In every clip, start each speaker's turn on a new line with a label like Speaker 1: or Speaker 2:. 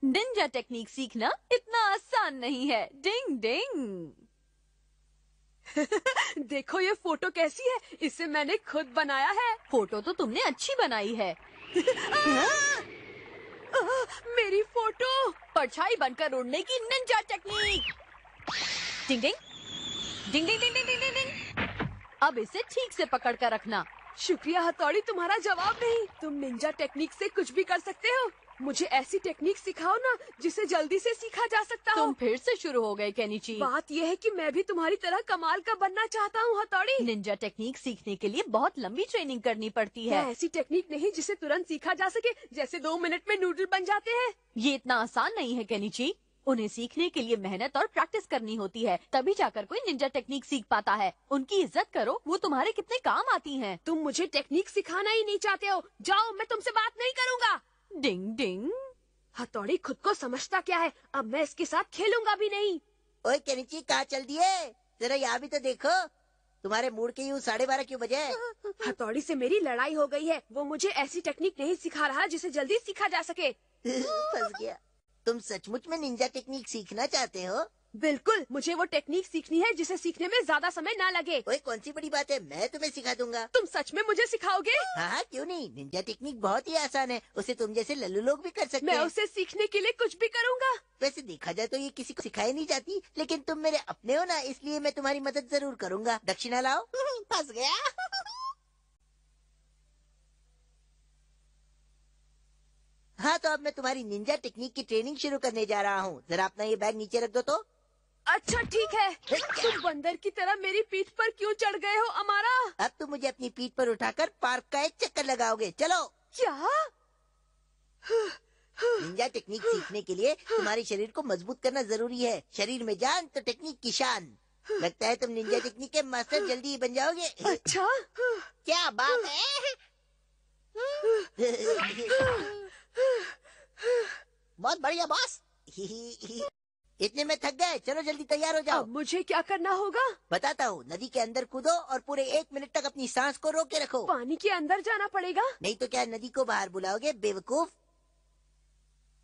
Speaker 1: Ninja technique सीखना इतना आसान नहीं है। डिंग डिंग।
Speaker 2: देखो ये फोटो कैसी है, इसे मैंने खुद बनाया है।
Speaker 1: फोटो तो तुमने अच्छी बनाई है।
Speaker 2: मेरी फोटो।
Speaker 1: परछाई बनकर उड़ने की निंजा टेक्निक। डिंग डिंग डिंग डिंग डिंग डिंग डिंग डिंग। अब इसे ठीक से पकड़ कर रखना।
Speaker 2: शुक्रिया हथौड़ी, तुम्हारा जवाब नहीं। तुम निंजा टेक्निक से कुछ भी कर सकते हो। मुझे ऐसी टेक्निक सिखाओ ना जिसे जल्दी से सीखा जा सकता हो।
Speaker 1: तुम फिर से शुरू हो गए केनिची।
Speaker 2: बात यह है कि मैं भी तुम्हारी तरह कमाल का बनना चाहता हूँ हथौड़ी।
Speaker 1: निंजा टेक्निक सीखने के लिए बहुत लंबी ट्रेनिंग करनी पड़ती है।
Speaker 2: ऐसी टेक्निक नहीं जिसे तुरंत सीखा जा सके, जैसे 2 मिनट में नूडल बन जाते हैं।
Speaker 1: ये इतना आसान नहीं है केनिची। उन्हें सीखने के लिए मेहनत और प्रैक्टिस करनी होती है, तभी जाकर कोई निंजा टेक्निक सीख पाता है। उनकी इज्जत करो, वो तुम्हारे कितने काम आती हैं।
Speaker 2: तुम मुझे टेक्निक सिखाना ही नहीं चाहते हो। जाओ, मैं तुमसे बात नहीं करूँगा।
Speaker 1: डिंग डिंग।
Speaker 2: हथौड़ी खुद को समझता क्या है, अब मैं इसके साथ खेलूंगा भी नहीं।
Speaker 3: ओए केनिची, कहाँ चल दिए? जरा यहाँ भी तो देखो। तुम्हारे मूड के यूं 12:30 क्यों बजे?
Speaker 2: हथौड़ी से मेरी लड़ाई हो गई है। वो मुझे ऐसी टेक्निक नहीं सिखा रहा जिसे जल्दी सीखा जा सके।
Speaker 3: फंस गया। तुम सचमुच में निंजा टेक्निक सीखना चाहते हो?
Speaker 2: बिल्कुल, मुझे वो टेक्निक सीखनी है जिसे सीखने में ज्यादा समय ना लगे।
Speaker 3: ओए कौन सी बड़ी बात है, मैं तुम्हें सिखा दूंगा।
Speaker 2: तुम सच में मुझे सिखाओगे?
Speaker 3: हाँ, क्यों नहीं। निंजा टेक्निक बहुत ही आसान है, उसे तुम जैसे लल्लू लोग भी कर सकते
Speaker 2: मैं
Speaker 3: हैं।
Speaker 2: उसे सीखने के लिए कुछ भी करूँगा।
Speaker 3: वैसे देखा जाए तो ये किसी को सिखाई नहीं जाती, लेकिन तुम मेरे अपने हो ना, इसलिए मैं तुम्हारी मदद जरूर करूंगा। दक्षिणा लाओ। फंस गया। हाँ, तो अब मैं तुम्हारी निंजा टेक्निक की ट्रेनिंग शुरू करने जा रहा हूँ। जरा अपना ये बैग नीचे रख दो तो।
Speaker 2: अच्छा ठीक है। तुम बंदर की तरह मेरी पीठ पर क्यों चढ़ गए हो अमारा?
Speaker 3: अब तुम मुझे अपनी पीठ पर उठाकर पार्क का एक चक्कर लगाओगे। चलो।
Speaker 2: क्या?
Speaker 3: निंजा टेक्निक सीखने के लिए तुम्हारे शरीर को मजबूत करना जरूरी है। शरीर में जान तो टेक्निक की शान। लगता है तुम निंजा टेक्निक के मास्टर जल्दी ही बन जाओगे।
Speaker 2: अच्छा,
Speaker 3: क्या बात है। बहुत बढ़िया बॉस। इतने में थक गए, चलो जल्दी तैयार हो जाओ।
Speaker 2: अब मुझे क्या करना होगा?
Speaker 3: बताता हूँ। नदी के अंदर कूदो और पूरे 1 मिनट तक अपनी सांस को रोक के रखो।
Speaker 2: पानी के अंदर जाना पड़ेगा?
Speaker 3: नहीं तो क्या नदी को बाहर बुलाओगे बेवकूफ।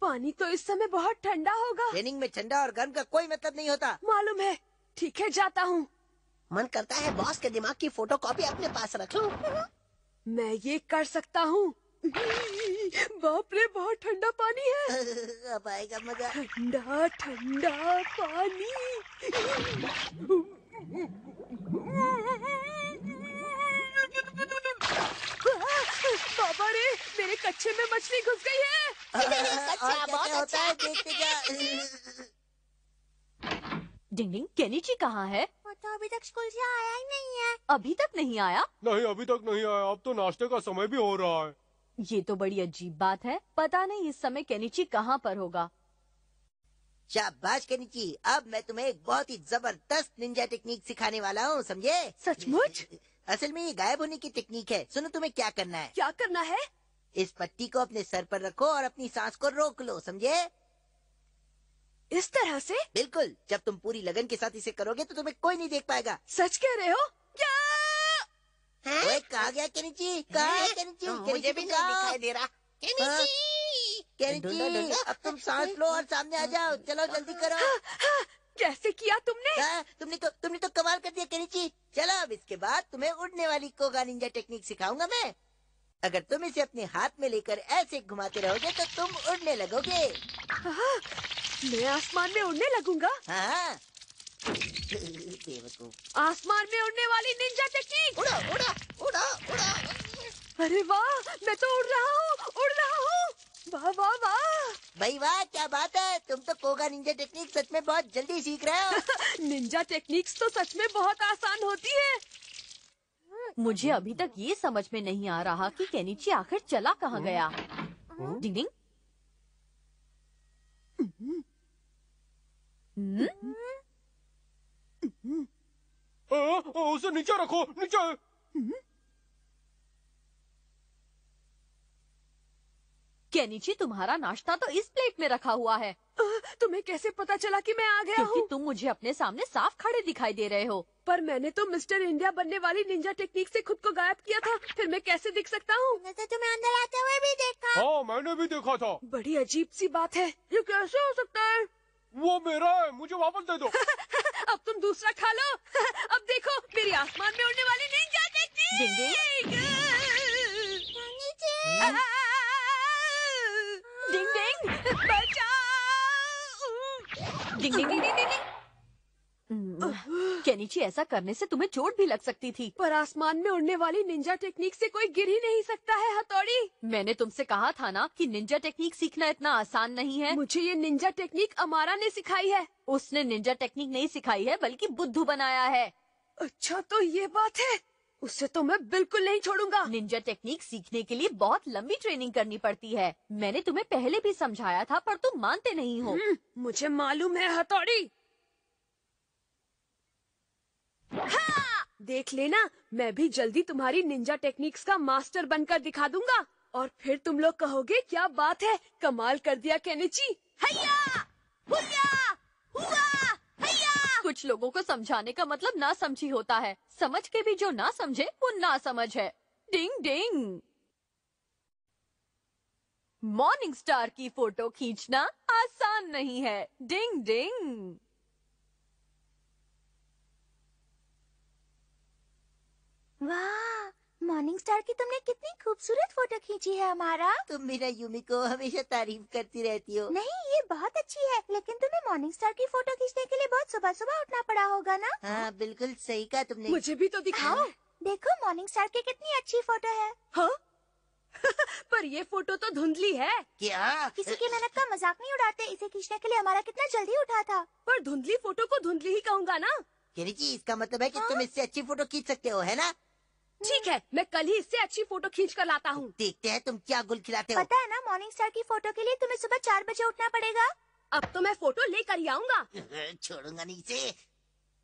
Speaker 2: पानी तो इस समय बहुत ठंडा होगा।
Speaker 3: ट्रेनिंग में ठंडा और गर्म का कोई मतलब नहीं होता।
Speaker 2: मालूम है। ठीक है, जाता हूँ।
Speaker 3: मन करता है बॉस के दिमाग की फोटोकॉपी अपने पास रख लूं।
Speaker 2: मैं ये कर सकता हूँ। बाप रे, बहुत ठंडा पानी है।
Speaker 3: अब आएगा मजा।
Speaker 2: ठंडा ठंडा पानी। बाबा रे, मेरे कच्चे में मछली घुस गई है।
Speaker 3: और क्या होता है देखते जा।
Speaker 1: डिंग डिंग। केनिची कहाँ है?
Speaker 4: वो तो अभी तक स्कूल से आया ही नहीं है।
Speaker 1: अभी तक नहीं आया?
Speaker 5: नहीं, अभी तक नहीं आया। अब तो नाश्ते का समय भी हो रहा है।
Speaker 1: ये तो बड़ी अजीब बात है। पता नहीं इस समय केनिची कहाँ पर होगा।
Speaker 3: शाबाश केनिची, अब मैं तुम्हें एक बहुत ही जबरदस्त निंजा टेक्निक सिखाने वाला हूँ, समझे?
Speaker 2: सचमुच?
Speaker 3: असल में ये गायब होने की टेक्निक है। सुनो, तुम्हें क्या करना है।
Speaker 2: क्या करना है?
Speaker 3: इस पट्टी को अपने सर पर रखो और अपनी सांस को रोक लो, समझे?
Speaker 2: इस तरह से?
Speaker 3: बिल्कुल। जब तुम पूरी लगन के साथ इसे करोगे तो तुम्हें कोई नहीं देख पाएगा।
Speaker 2: सच कह रहे हो? क्या?
Speaker 3: ओए, कहाँ गया केनिची? कहाँ है केनिची?
Speaker 4: मुझे भी नहीं दिखाई दे रहा।
Speaker 3: केनिची, अब तुम सांस लो और सामने आ जाओ। चलो जल्दी करो।
Speaker 2: कैसे किया तुमने?
Speaker 3: तुमने तो कमाल कर दिया केनिची। चलो, अब इसके बाद तुम्हें उड़ने वाली कोगा निंजा टेक्निक सिखाऊंगा मैं। अगर तुम इसे अपने हाथ में लेकर ऐसे घुमाते रहोगे तो तुम उड़ने लगोगे।
Speaker 2: मैं आसमान में उड़ने लगूंगा।
Speaker 3: हाँ। बेवकूफ।
Speaker 2: आसमान में उड़ने वाली निंजा टेक्निक।
Speaker 3: उड़ो उड़ो उड़ो उड़ो।
Speaker 2: अरे वाह, मैं तो उड़ रहा हूँ, उड़ रहा हूँ। वाह वाह वाह।
Speaker 3: भाई वाह, क्या बात है। तुम तो कोगा निंजा टेक्निक सच में बहुत जल्दी सीख रहे हो।
Speaker 2: निंजा टेक्निक्स तो सच में बहुत आसान होती है।
Speaker 1: मुझे अभी तक ये समझ में नहीं आ रहा कि केनिची आखिर चला कहाँ गया। डिंग डिंग।
Speaker 5: उसे नीचे रखो, नीचे।
Speaker 1: केनिची, तुम्हारा नाश्ता तो इस प्लेट में रखा हुआ है।
Speaker 2: तुम्हें कैसे पता चला कि मैं आ गया
Speaker 1: क्योंकि
Speaker 2: हूँ?
Speaker 1: तुम मुझे अपने सामने साफ खड़े दिखाई दे रहे हो।
Speaker 2: पर मैंने तो मिस्टर इंडिया बनने वाली निंजा टेक्निक से खुद को गायब किया था, फिर मैं कैसे दिख सकता हूँ?
Speaker 4: मैंने तो तुम्हें अंदर आते हुए भी देखा।
Speaker 5: हाँ मैंने भी देखा था।
Speaker 2: बड़ी अजीब सी बात है, ये कैसे हो सकता है?
Speaker 5: वो मेरा है, मुझे वापस दे दो।
Speaker 2: अब तुम दूसरा खा लो। अब देखो मेरी आसमान में उड़ने वाली निंजा टेक्निक।
Speaker 1: डिंग डिंग
Speaker 2: बचाओ!
Speaker 1: डिंग डिंग डिंग डिंग डिंग। केनिची, ऐसा करने से तुम्हें चोट भी लग सकती थी।
Speaker 2: पर आसमान में उड़ने वाली निंजा टेक्निक से कोई गिर ही नहीं सकता है हथौड़ी।
Speaker 1: मैंने तुमसे कहा था ना कि निंजा टेक्निक सीखना इतना आसान नहीं है।
Speaker 2: मुझे ये निंजा टेक्निक अमारा ने सिखाई है।
Speaker 1: उसने निंजा टेक्निक नहीं सिखाई है बल्कि बुद्धू बनाया है।
Speaker 2: अच्छा तो ये बात है, उसे तो मैं बिल्कुल नहीं छोड़ूंगा।
Speaker 1: निंजा टेक्निक सीखने के लिए बहुत लंबी ट्रेनिंग करनी पड़ती है। मैंने तुम्हें पहले भी समझाया था पर तुम मानते नहीं हो।
Speaker 2: मुझे मालूम है हथौड़ी। हाँ! देख लेना, मैं भी जल्दी तुम्हारी निंजा टेक्निक्स का मास्टर बनकर दिखा दूंगा और फिर तुम लोग कहोगे क्या बात है, कमाल कर दिया केनिची।
Speaker 1: हैया! हुया! हुआ! हैया! कुछ लोगों को समझाने का मतलब ना समझी होता है। समझ के भी जो ना समझे वो ना समझ है। डिंग डिंग। मॉर्निंग स्टार की फोटो खींचना आसान नहीं है। डिंग डिंग।
Speaker 4: वाह, मॉर्निंग स्टार की तुमने कितनी खूबसूरत फोटो खींची है हमारा।
Speaker 3: तुम भी ना यूमी को हमेशा तारीफ करती रहती हो।
Speaker 4: नहीं, ये बहुत अच्छी है, लेकिन तुम्हें मॉर्निंग स्टार की फोटो खींचने के लिए बहुत सुबह सुबह उठना पड़ा होगा ना?
Speaker 3: हाँ बिल्कुल सही कहा तुमने।
Speaker 2: मुझे भी तो दिखाओ।
Speaker 4: देखो मॉर्निंग स्टार की कितनी अच्छी फोटो है।
Speaker 2: हाँ? पर ये फोटो तो धुंधली है।
Speaker 3: क्या?
Speaker 4: किसी की मेहनत का मजाक नहीं उड़ाते। इसे खींचने के लिए हमारा कितना जल्दी उठा था।
Speaker 2: पर धुंधली फोटो को धुंधली ही कहूँगा ना।
Speaker 3: केनिची, इसका मतलब है कि तुम इससे अच्छी फोटो खींच सकते हो, है ना?
Speaker 2: ठीक है, मैं कल ही इससे अच्छी फोटो खींच कर लाता हूँ।
Speaker 3: देखते हैं तुम क्या गुल खिलाते हो।
Speaker 4: पता है ना, मॉर्निंग स्टार की फोटो के लिए तुम्हें सुबह 4 बजे उठना पड़ेगा।
Speaker 2: अब तो मैं फोटो लेकर ही आऊंगा।
Speaker 3: छोड़ूंगा नहीं इसे।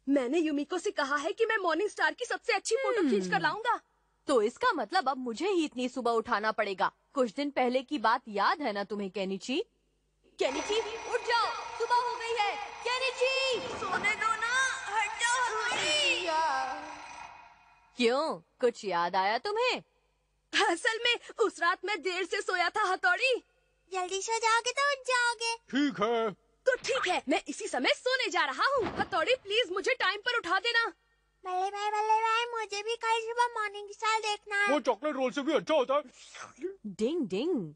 Speaker 2: मैंने यूमिको से कहा है कि मैं मॉर्निंग स्टार की सबसे अच्छी फोटो खींच कर लाऊंगा।
Speaker 1: तो इसका मतलब अब मुझे ही इतनी सुबह उठाना पड़ेगा। कुछ दिन पहले की बात याद है ना तुम्हें केनिची? केनिची उठ जाओ, सुबह हो गई है। केनिची सोने दो ना, हट जाओ हथौड़ी। क्यों, कुछ याद आया तुम्हें?
Speaker 2: असल में उस रात मैं देर से सोया था हथौड़ी।
Speaker 4: जल्दी सो जाओगे तो उठ जाओगे।
Speaker 5: ठीक है।
Speaker 2: तो ठीक है, मैं इसी समय सोने जा रहा हूँ। हथौड़ी प्लीज मुझे टाइम पर उठा देना।
Speaker 4: बल्ले भाई, मुझे भी कल सुबह मॉर्निंग स्टार देखना है।
Speaker 5: वो चॉकलेट रोल से भी अच्छा होता है।
Speaker 1: डिंग डिंग।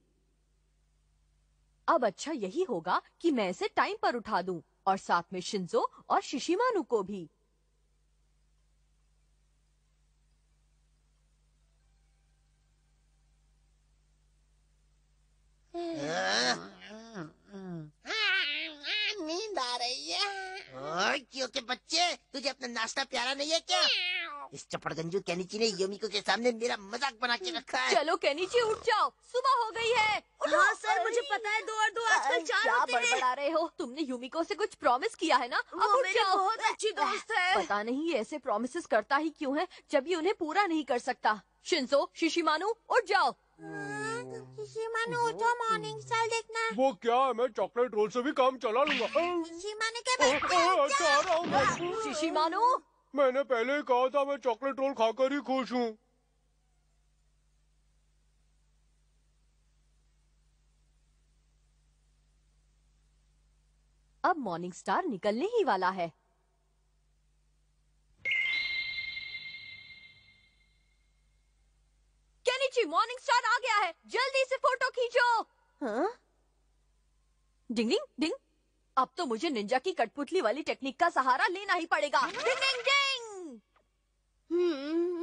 Speaker 1: अब अच्छा यही होगा कि मैं इसे टाइम पर उठा दूं और साथ में शिंजो और शिशिमानु को भी।
Speaker 3: नींद आ रही है। क्योंकि बच्चे, तुझे अपना नाश्ता प्यारा नहीं है क्या? इस चपड़गंजू केनिची ने योमिको के सामने मेरा मजाक बना के रखा है।
Speaker 1: चलो केनिची उठ जाओ, सुबह हो गई है।
Speaker 2: हाँ सर, मुझे पता है 2 और 2 आजकल 4
Speaker 1: क्या
Speaker 2: होते हैं।
Speaker 1: बड़बड़ा रहे हो? तुमने यूमिको से कुछ प्रॉमिस किया है ना? अब
Speaker 2: वो
Speaker 1: उठ
Speaker 2: मेरी
Speaker 1: जाओ।
Speaker 2: बहुत अच्छी दोस्त है।
Speaker 1: पता नहीं ये ऐसे प्रॉमिसेस करता ही क्यों है जब ये उन्हें पूरा नहीं कर सकता। शिंजो, शिशिमानु उठ जाओ।
Speaker 4: शिशिमानु उठो, मॉर्निंग स्टार देखना है।
Speaker 5: वो क्या है, मैं चॉकलेट रोल से भी काम चला लूंगा।
Speaker 4: शिशिमानु के बच्चे
Speaker 5: अच्छा रहा हूँ।
Speaker 1: शिशिमानु,
Speaker 5: मैंने पहले ही कहा था मैं चॉकलेट रोल खाकर ही खुश हूँ।
Speaker 1: अब मॉर्निंग स्टार निकलने ही वाला है। केनिची, मॉर्निंग स्टार आ गया है, जल्दी से फोटो खींचो। हाँ? डिंग डिंग डिंग। अब तो मुझे निंजा की कठपुतली वाली टेक्निक का सहारा लेना ही पड़ेगा। डिंग डिंग डिंग।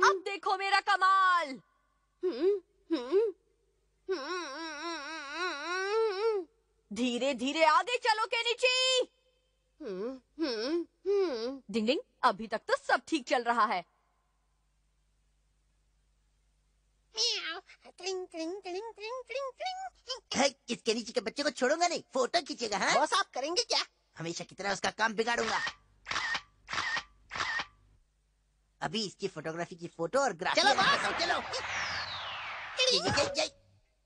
Speaker 1: अब देखो मेरा कमाल। धीरे धीरे आगे चलो केनिची। डिंग डिंग। अभी तक तो सब ठीक चल रहा है।
Speaker 3: इस केनिची के बच्चे को छोड़ूंगा नहीं, फोटो खींचेगा। हाँ बॉस, आप करेंगे क्या? हमेशा की तरह उसका काम बिगाड़ूंगा। अभी इसकी फोटोग्राफी की फोटो और ग्राफी। चलो बॉस, चलो।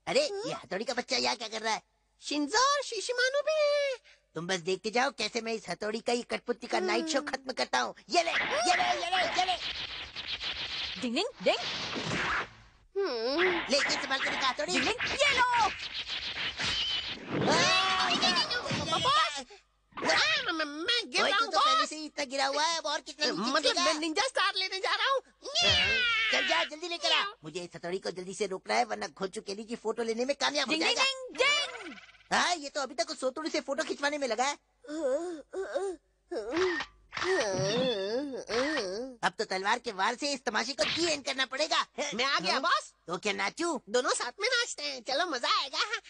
Speaker 3: अरे ये हथौड़ी का बच्चा यहाँ क्या कर रहा है?
Speaker 6: शिंजो और शिशिमानु भी हैं।
Speaker 3: तुम बस देखते जाओ कैसे मैं इस हथौड़ी का ये कठपुतली का नाइट शो खत्म करता हूँ। ये ले, ये ले, ये ले, ये ले।
Speaker 1: डिंग डिंग डिंग
Speaker 3: लेके संभाल कर दिखा हथौड़ी।
Speaker 1: डिंग डिंग, ये लो।
Speaker 6: मैं गिर
Speaker 3: ओए,
Speaker 6: रहा
Speaker 3: तू
Speaker 6: हूँ
Speaker 3: तो पहले
Speaker 6: बॉस।
Speaker 3: से ही इतना गिरा हुआ है, अब और कितना नीचे
Speaker 6: मतलब
Speaker 3: गिरेगा?
Speaker 6: मैं निंजा स्टार लेने जा रहा हूँ।
Speaker 3: चल जा, जल्दी लेकर आ। मुझे इस हथौड़ी को जल्दी से रोकना है, वरना घोचू केली की फोटो लेने में कामयाब हो
Speaker 1: डिंग डिंग
Speaker 3: जाएगा।
Speaker 1: डिंग डिंग।
Speaker 3: हाँ, ये तो अभी तक उस सोतुड़ी से फोटो खिंचवाने में लगा है। अब तो तलवार के वार से इस तमाशे को दी एंड करना पड़ेगा।
Speaker 6: मैं आ गया बॉस।
Speaker 3: तो क्या नाचू?
Speaker 6: दोनों साथ में नाचते हैं, चलो मजा आएगा।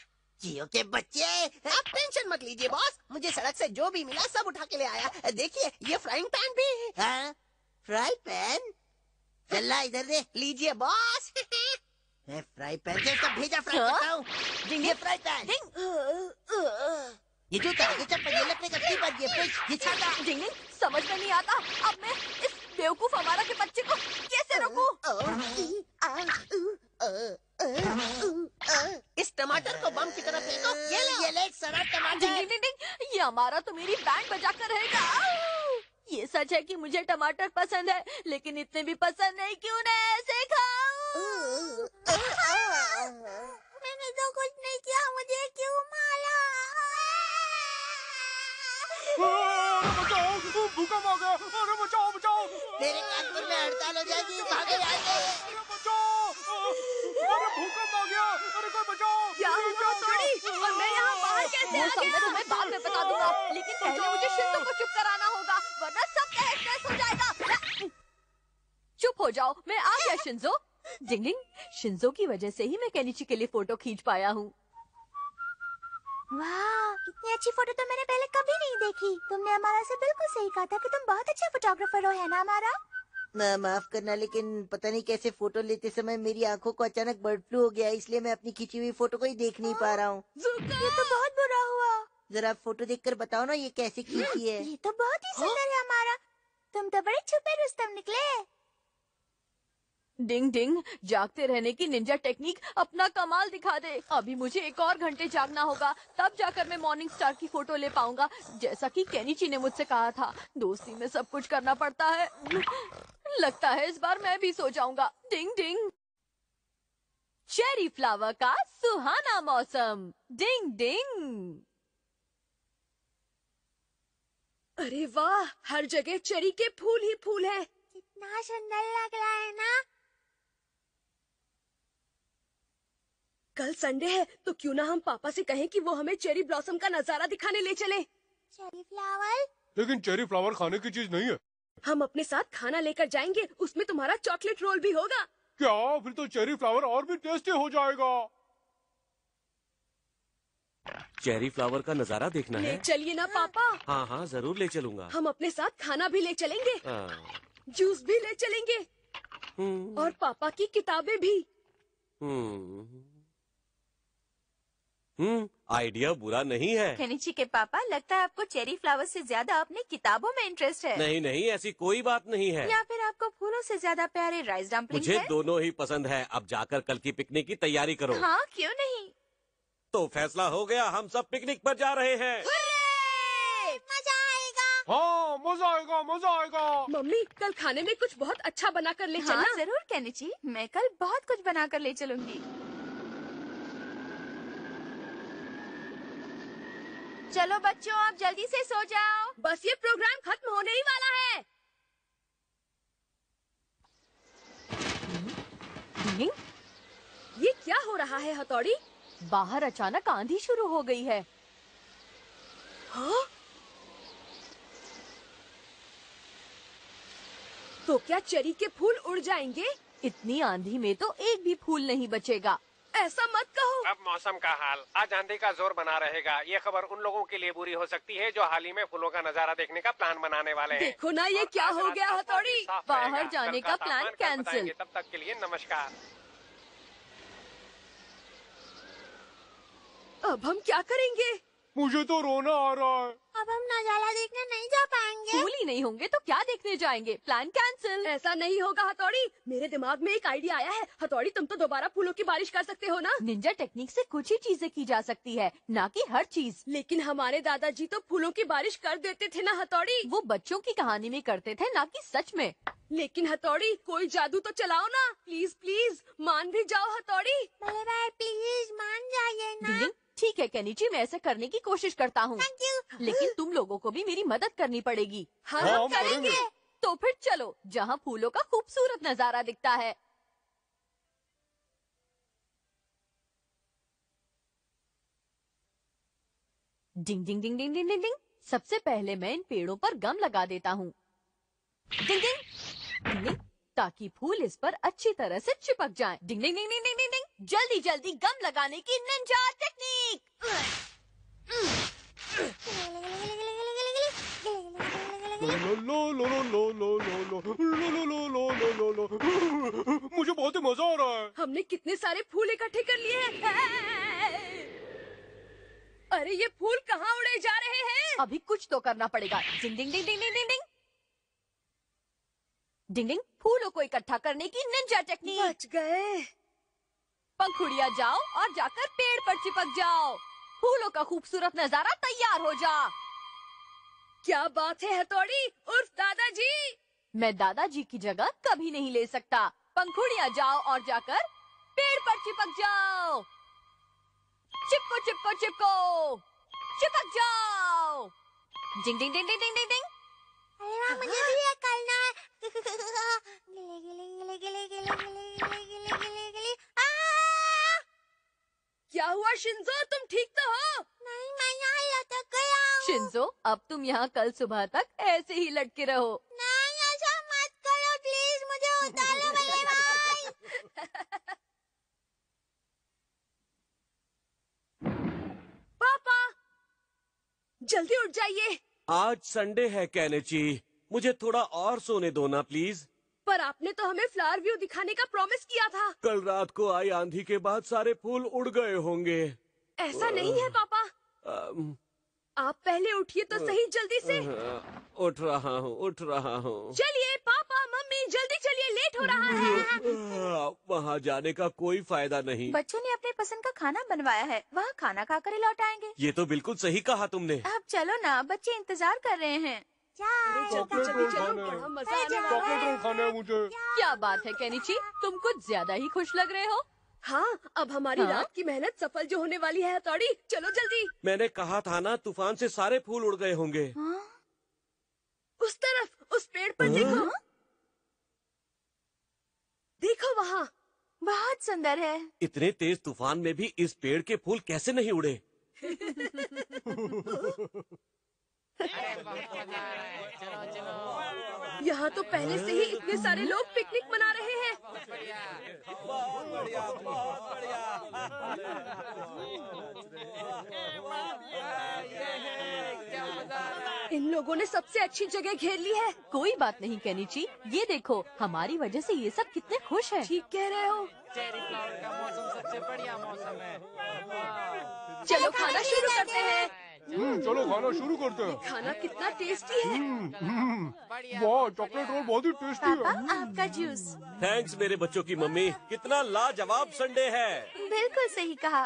Speaker 3: जियो के बच्चे।
Speaker 6: आप टेंशन मत लीजिए बॉस, मुझे सड़क से जो भी मिला सब उठा के ले आया। देखिए ये फ्राइंग पैन भी है।
Speaker 3: हाँ, फ्राई पैन। चल इधर दे।
Speaker 6: लीजिए बॉस।
Speaker 3: मैं फ्राई पैन से सब भेजा फ्राई करता हूँ। ये फ्राई पैन, ये जूता, ये चप्पल, ये लकड़ी का स्लीपर, ये फ्रिज, ये छाता।
Speaker 1: डिंग डिंग, समझ में नहीं आता। अब मैं इस बेवकूफ हमारा के बच्चे को कैसे रोकूं?
Speaker 6: इस टमाटर को बम की तरफ फेंको।
Speaker 3: ये ले सारा
Speaker 1: डिंग
Speaker 3: टमाटर।
Speaker 1: डिंग डिंग डिंग, ये हमारा तो मेरी बैंड बजा कर रहेगा। ये सच है कि मुझे टमाटर पसंद है, लेकिन इतने भी पसंद नहीं, क्यों ना ऐसे खाऊं?
Speaker 4: मैंने तो कुछ नहीं किया, मुझे क्यों मारा?
Speaker 5: बचाओ, भूकंप आ गया। अरे बचाओ बचाओ।
Speaker 3: मेरे कानपुर में हड़ताल हो जाएगी, भागो यहाँ से।
Speaker 5: अरे बचाओ। अरे भूकंप आ गया। अरे कोई बचाओ।
Speaker 2: क्या हुआ हथौड़ी? और मैं यहाँ बाहर कैसे
Speaker 1: वो
Speaker 2: आ
Speaker 1: सब मैं
Speaker 2: गया?
Speaker 1: तुम्हें बाद में बता दूंगा, लेकिन पहले मुझे शिंजो को चुप कराना होगा, वरना सब तहस-नहस हो जाएगा। चुप हो जाओ, मैं आ गया शिंजो। डिंग डिंग, शिंजो की वजह से ही मैं केनिची के लिए फोटो खींच पाया हूँ।
Speaker 4: वाह, इतनी अच्छी फोटो तो मैंने पहले कभी नहीं देखी। तुमने हमारा से बिल्कुल सही कहा था कि तुम बहुत अच्छे फोटोग्राफर हो, है ना हमारा?
Speaker 3: माफ करना, लेकिन पता नहीं कैसे फोटो लेते समय मेरी आंखों को अचानक बर्ड फ्लू हो गया, इसलिए मैं अपनी खींची हुई फोटो को ही देख नहीं पा रहा हूँ।
Speaker 4: ये तो बहुत बुरा हुआ।
Speaker 3: जरा फोटो देखकर बताओ ना, ये कैसे खींची है?
Speaker 4: ये तो बहुत ही सुंदर है हमारा। तुम तो बड़े छुपे रुस्तम निकले।
Speaker 1: डिंग डिंग, जागते रहने की निंजा टेक्निक अपना कमाल दिखा दे। अभी मुझे 1 और घंटे जागना होगा, तब जाकर मैं मॉर्निंग स्टार की फोटो ले पाऊंगा, जैसा कि केनिची ने मुझसे कहा था। दोस्ती में सब कुछ करना पड़ता है। लगता है इस बार मैं भी सो जाऊंगा। डिंग डिंग, चेरी फ्लावर का सुहाना मौसम। डिंग डिंग।
Speaker 2: अरे वाह, हर जगह चेरी के फूल ही फूल हैं।
Speaker 4: कितना सुंदर लग रहा है ना?
Speaker 2: कल संडे है, तो क्यों ना हम पापा से कहें कि वो हमें चेरी ब्लॉसम का नजारा दिखाने ले चले।
Speaker 4: Cherry flower?
Speaker 5: लेकिन चेरी फ्लावर खाने की चीज नहीं है।
Speaker 2: हम अपने साथ खाना लेकर जाएंगे, उसमें तुम्हारा चॉकलेट रोल भी होगा।
Speaker 5: क्या? फिर तो चेरी फ्लावर और भी टेस्टी हो जाएगा।
Speaker 7: चेरी फ्लावर का नजारा देखना
Speaker 2: ले
Speaker 7: है।
Speaker 2: चलिए ना पापा।
Speaker 7: हाँ हाँ जरूर ले चलूंगा।
Speaker 2: हम अपने साथ खाना भी ले चलेंगे,
Speaker 7: हाँ,
Speaker 2: जूस भी ले चलेंगे
Speaker 7: हम्म,
Speaker 2: और पापा की किताबें भी।
Speaker 7: आइडिया बुरा नहीं है।
Speaker 8: केनिची के पापा, लगता है आपको चेरी फ्लावर से ज्यादा अपनी किताबों में इंटरेस्ट है।
Speaker 7: नहीं नहीं, ऐसी कोई बात नहीं है।
Speaker 8: या फिर आपको फूलों से ज्यादा प्यारे राइस डम्पलिंग
Speaker 7: मुझे
Speaker 8: है?
Speaker 7: दोनों ही पसंद है। अब जाकर कल की पिकनिक की तैयारी करो।
Speaker 8: हाँ, क्यों नहीं।
Speaker 7: तो फैसला हो गया, हम सब पिकनिक पर जा रहे हैं।
Speaker 4: मजा आएगा।
Speaker 5: हाँ, मजा आएगा मजा आएगा।
Speaker 2: मम्मी, कल खाने में कुछ बहुत अच्छा बना कर ले
Speaker 8: हाँ
Speaker 2: चलना।
Speaker 8: जरूर केनिची, मैं कल बहुत कुछ बना कर ले चलूंगी। चलो बच्चों, आप जल्दी से सो जाओ।
Speaker 2: बस ये प्रोग्राम खत्म होने ही वाला है।
Speaker 1: डिंग,
Speaker 2: ये क्या हो रहा है हथौड़ी?
Speaker 1: बाहर अचानक आंधी शुरू हो गई है।
Speaker 2: हाँ? तो क्या चेरी के फूल उड़ जाएंगे?
Speaker 1: इतनी आंधी में तो एक भी फूल नहीं बचेगा।
Speaker 2: ऐसा मत कहो।
Speaker 9: अब मौसम का हाल, आज आंधी का जोर बना रहेगा। ये खबर उन लोगों के लिए बुरी हो सकती है जो हाल ही में फूलों का नजारा देखने का प्लान बनाने वाले हैं।
Speaker 2: देखो ना, ये
Speaker 9: और
Speaker 2: क्या
Speaker 9: आज
Speaker 2: हो
Speaker 9: रात
Speaker 2: गया
Speaker 9: आसमान
Speaker 2: हथौड़ी?
Speaker 9: भी साफ
Speaker 1: बाहर
Speaker 9: रहेगा।
Speaker 1: जाने
Speaker 9: कल
Speaker 1: का
Speaker 9: तापमान
Speaker 1: प्लान
Speaker 9: कल
Speaker 1: कैंसिल।
Speaker 9: बताएंगे। तब तक के लिए नमस्कार।
Speaker 2: अब हम क्या करेंगे?
Speaker 5: मुझे तो रोना आ रहा है।
Speaker 4: अब अब हम नजारा देखने नहीं जा पाएंगे।
Speaker 1: फूल ही नहीं होंगे तो क्या देखने जाएंगे? Plan cancel.
Speaker 2: ऐसा नहीं होगा हथौड़ी, मेरे दिमाग में एक आइडिया आया है। हथौड़ी, तुम तो दोबारा फूलों की बारिश कर सकते हो ना?
Speaker 1: निंजा टेक्निक से कुछ ही चीजें की जा सकती है, ना कि हर चीज।
Speaker 2: लेकिन हमारे दादाजी तो फूलों की बारिश कर देते थे ना हथौड़ी।
Speaker 1: वो बच्चों की कहानी में करते थे, ना कि सच में।
Speaker 2: लेकिन हथौड़ी, कोई जादू तो चलाओ ना, प्लीज प्लीज मान भी जाओ हथौड़ी।
Speaker 4: बड़े भाई प्लीज मान जाइए ना।
Speaker 1: डिंग, ठीक है केनिची, मैं ऐसे करने की कोशिश करता हूँ,
Speaker 4: थैंक यू।
Speaker 1: लेकिन तुम लोगों को भी मेरी मदद करनी पड़ेगी।
Speaker 2: हाँ,
Speaker 5: हाँ,
Speaker 2: हम
Speaker 5: हम
Speaker 2: करेंगे।
Speaker 5: करेंगे।
Speaker 1: तो फिर चलो, जहाँ फूलों का खूबसूरत नजारा दिखता है। डिंग डिंग डिंग डिंग डिंग डिंग डिंग। सबसे पहले मैं इन पेड़ों पर गम लगा देता हूँ। डिंग डिंग डिंग डिंग, ताकि फूल इस पर अच्छी तरह से चिपक जाएं। डिंग डिंग डिंग डिंग डिंग डिंग डिंग। जल्दी जल्दी गम लगाने की निंजा टेक्निक।
Speaker 5: लो लो लो लो लो लो लो लो लो लो लो लो लो लो लो। मुझे बहुत ही मजा आ रहा है।
Speaker 2: हमने कितने सारे फूल इकट्ठे कर लिए हैं। अरे ये फूल कहाँ उड़े जा रहे हैं?
Speaker 1: अभी कुछ तो करना पड़ेगा। डिंग डिंग डिंग डिंग डिंग डिंग डिंग डिंग डिंग। फूलों को इकट्ठा करने की निंजा टेक्निक।
Speaker 2: बच गए।
Speaker 1: पंखुड़िया जाओ और जाकर पेड़ पर चिपक जाओ। फूलों का खूबसूरत नजारा तैयार हो जा।
Speaker 2: क्या बात है हथौड़ी उर्फ दादाजी।
Speaker 1: मैं दादाजी की जगह कभी नहीं ले सकता। पंखुड़िया जाओ और जाकर पेड़ पर चिपक जाओ। चिपको चिपको चिपको, चिपक जाओ। डिंग डिंग डिंग डिंग डिंग डिंग डिंग।
Speaker 4: अरे वाह, मुझे भी ये करना है। गिले गिले गिले गिले गिले गिले गिले गिले गिले।
Speaker 2: क्या हुआ शिंजो, तुम ठीक तो हो?
Speaker 4: नहीं, मैं यहाँ लटक गया हूँ।
Speaker 1: शिंजो, अब तुम यहाँ कल सुबह तक ऐसे ही लटके रहो।
Speaker 4: नहीं, ऐसा मत करो प्लीज, मुझे उतारो बल्ले भाई।
Speaker 2: पापा, जल्दी उठ जाइए।
Speaker 7: आज संडे है केनिची, मुझे थोड़ा और सोने दो ना प्लीज।
Speaker 2: पर आपने तो हमें फ्लावर व्यू दिखाने का प्रॉमिस किया था।
Speaker 7: कल रात को आई आंधी के बाद सारे फूल उड़ गए होंगे।
Speaker 2: ऐसा नहीं है पापा,
Speaker 7: अम,
Speaker 2: आप पहले उठिए तो सही जल्दी से।
Speaker 7: उठ रहा हूँ उठ रहा हूँ।
Speaker 2: चलिए पापा मम्मी, जल्दी चलिए, लेट हो रहा है।
Speaker 7: वहाँ जाने का कोई फायदा नहीं।
Speaker 8: बच्चों ने अपने पसंद का खाना बनवाया है, वहाँ खाना खाकर ही लौट आएंगे।
Speaker 7: ये तो बिल्कुल सही कहा तुमने।
Speaker 8: अब चलो ना, बच्चे इंतजार कर रहे हैं।
Speaker 2: जल्दी
Speaker 5: चॉकलेट
Speaker 2: जल्दी
Speaker 5: रोल
Speaker 2: चलो,
Speaker 5: खाना है।
Speaker 2: बड़ा मजा आने वाला
Speaker 5: चॉकलेट रोल
Speaker 2: है।
Speaker 5: खाना है मुझे।
Speaker 1: क्या बात है केनिची, तुम कुछ ज्यादा ही खुश लग रहे हो।
Speaker 2: हाँ, अब हमारी
Speaker 1: हाँ?
Speaker 2: रात की मेहनत सफल जो होने वाली है हथौड़ी, चलो जल्दी।
Speaker 7: मैंने कहा था ना, तूफान से सारे फूल उड़ गए होंगे।
Speaker 2: उस तरफ, उस पेड़ पर देखो। देखो वहाँ।
Speaker 8: बहुत सुंदर है।
Speaker 7: इतने तेज तूफान में भी इस पेड़ के फूल कैसे नहीं उड़े?
Speaker 2: यहाँ तो पहले से ही इतने सारे लोग पिकनिक मना रहे हैं। इन लोगों ने सबसे अच्छी जगह घेर ली है।
Speaker 1: कोई बात नहीं केनिची, ये देखो, हमारी वजह से ये सब कितने खुश हैं।
Speaker 2: ठीक कह रहे हो।
Speaker 10: चेरी फ्लावर का मौसम सबसे बढ़िया मौसम है।
Speaker 2: चलो खाना शुरू करते हैं।
Speaker 5: चलो खाना शुरू करते हैं।
Speaker 2: खाना कितना टेस्टी है।
Speaker 5: वाह, चॉकलेट रोल बहुत ही टेस्टी
Speaker 8: पापा,
Speaker 5: है।
Speaker 8: आपका जूस।
Speaker 7: थैंक्स मेरे बच्चों की मम्मी, कितना लाजवाब संडे है।
Speaker 8: बिल्कुल सही कहा।